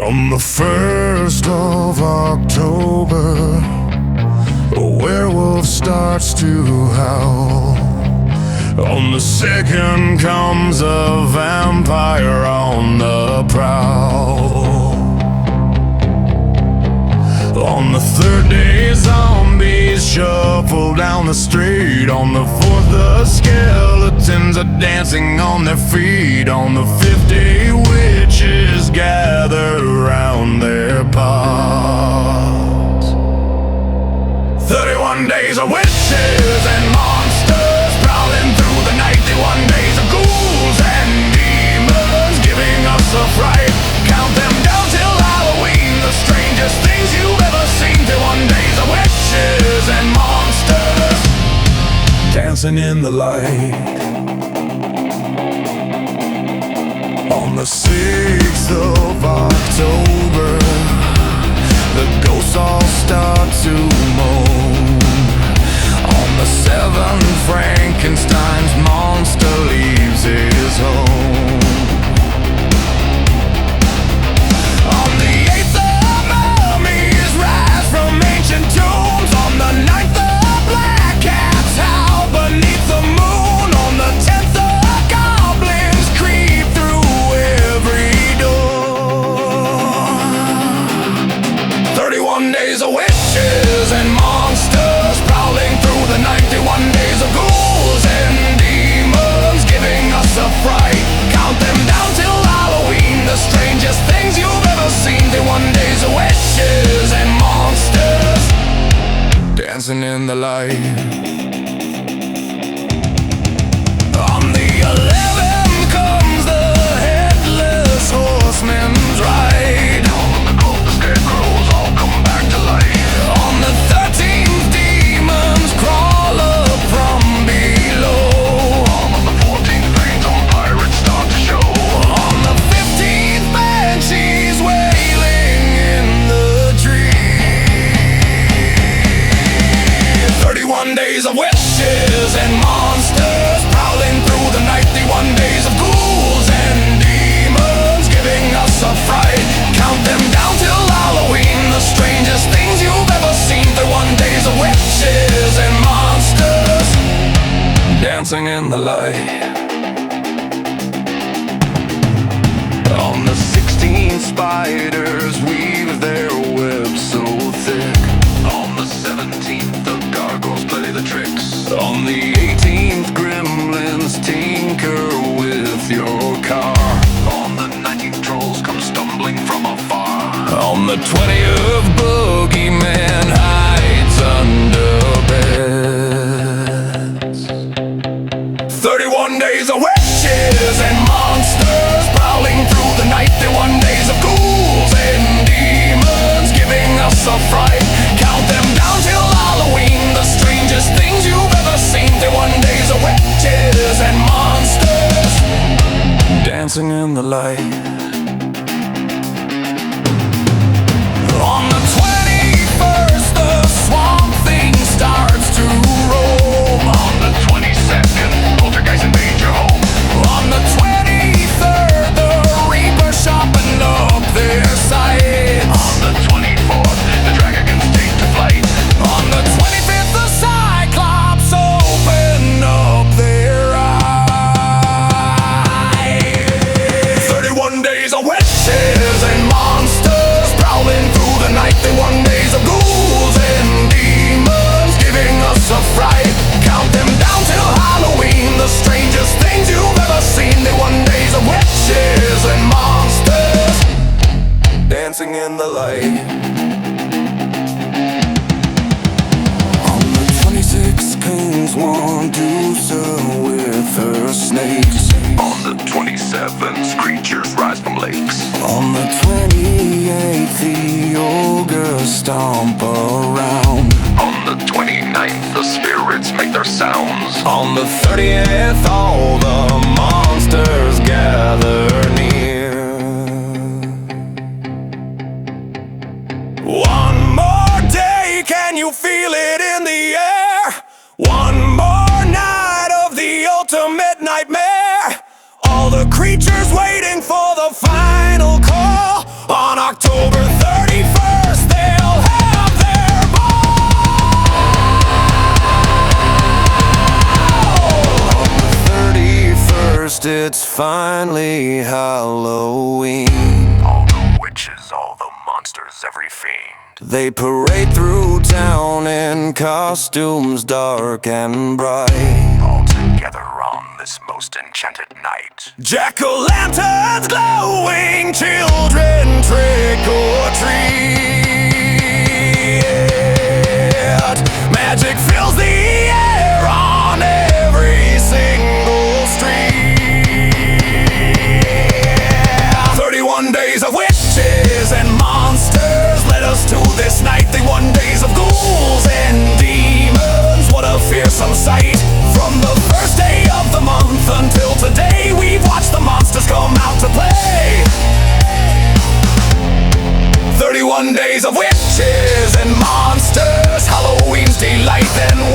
On the 1st of October, a werewolf starts to howl. On the 2nd comes a vampire on the prowl. On the 3rd day, zombies shuffle down the street. On the 4th, the skeletons are dancing on their feet. On the 5th day, witches gather around their pots. 31 days of witches and monsters prowling through the night. 31 days of ghouls and demons giving us a fright. Count them down till Halloween, the strangest things you've ever seen. 31 days of witches and monsters dancing in the light. On the 6th of October, the ghosts all start to moan. On the 7th, Frankenstein's monster leaves his home. On the 8th, the mummies rise from ancient tombs. On the 9th, the black cats howl beneath the moon. On the 10th, the goblins creep through every door. 31 days of witches and monsters prowling through the night. 31 days of ghouls and demons giving us a fright. Count them down till Halloween, the strangest things you've ever seen. 31 days of witches and monsters dancing in the light. On the 11th comes the headless horseman's ride. On the 12th, the scarecrows all come back to life. On the 13th, demons crawl up from below. On the 14th, veins on pirates start to show. On the 15th, banshees wailing in the trees. 31 days of witches and monsters prowling through the night. 31 days of ghouls and demons giving us a fright. Count them down till Halloween, the strangest things you've ever seen. 31 days of witches and monsters dancing in the light. On the 16th, spiders weave their webs so thick. On the 17th, the gargoyles play the tricks. On the 18th, gremlins tinker with your car. On the 19th, trolls come stumbling from afar. On the 20th, boogeyman hides under beds. 31 days of witches and monsters prowling through the night. 31 days of ghouls and demons giving us a fright. Count them down till Halloween, the strangest things you've ever seen. 31 days of witches and monsters dancing in the light. On the 21st, the swamp thing starts to roam. On the 22nd, poltergeist invade your home. On the 23rd, the reaper sharpened up their sights. On the 24th, the dragons take to flight. On the 25th, the cyclops open up their eyes. 31 days of witches and monsters prowling through the night. 31 days of ghouls and demons giving us a fright. Count them down till Halloween, the strangest things you've ever seen. 31 days of witches and monsters dancing in the light. On the 26th, comes Medusa with her snakes. On the 27th, creatures rise from lakes. On the 28th, the ogres stomp around. On the 29th, the spirits make their sounds. On the 30th, all the monsters gather near. One more day, can you feel it in the air? One more night of the ultimate nightmare. All the creatures waiting for the final call on October 31st, they'll have their ball. On the 31st, it's finally Halloween. All the witches, all the monsters, every fiend, they parade through town in costumes dark and bright, all together on this most enchanted night. Jack-o'-lanterns glowing, children trick or treat. Magic fills the air on every single street. 31 days of witches and monsters led us to this night. 31 days of ghouls and demons, what a fearsome sight. From the first day of the month until today, we've watched the monsters come out to play. 31 days of witches and monsters, Halloween's delight. Then